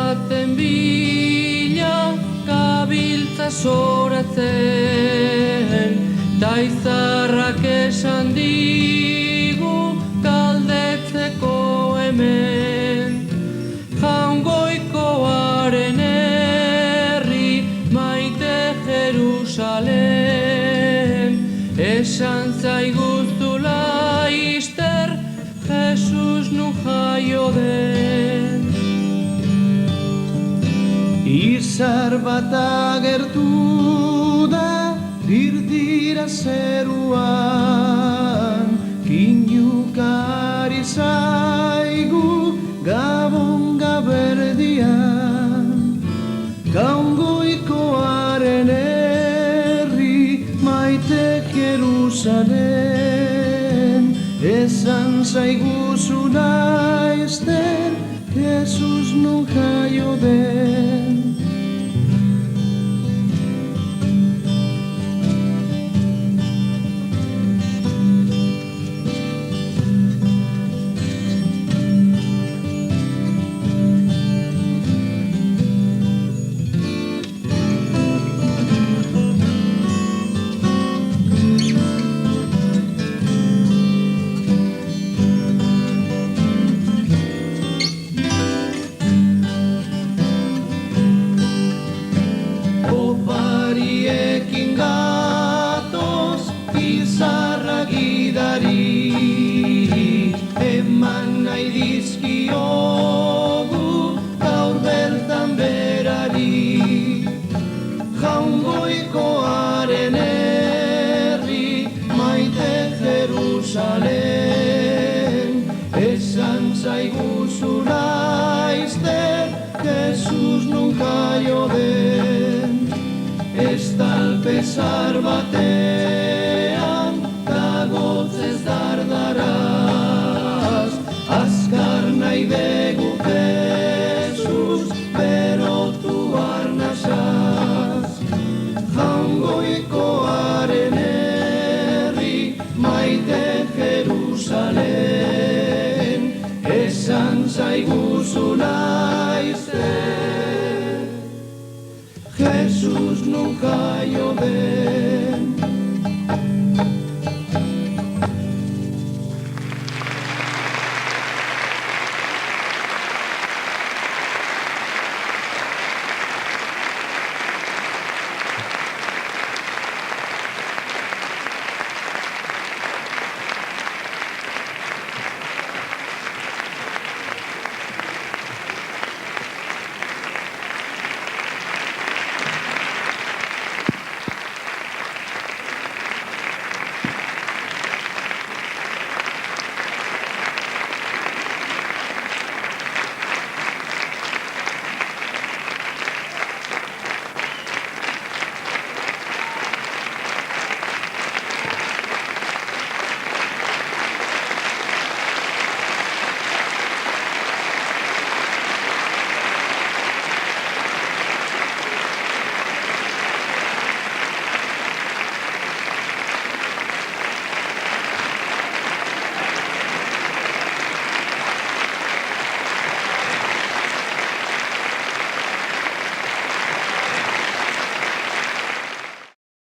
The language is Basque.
baten bila gabiltza soratzen, ta izarrak esan digu galdetzeko hemen. Jaungoikoaren herri maite Jerusalem, esan zaiguztu laizter Jesus nun jaio den. Izar bat agertu da dirdira zeruan, kinukari zaigu gabon gaberdian. Jaungoikoaren herri maite Jerusalem, esan zaiguzu laizter Jesus nun jaio den. Opariekin gatoz izarra gidari, eman nahi dizkiogu gaur bertan berari. Jaungoikoaren herri maite Jerusalem, esan zaiguzu laizter Jesus nun jaio den. Estalpezar baten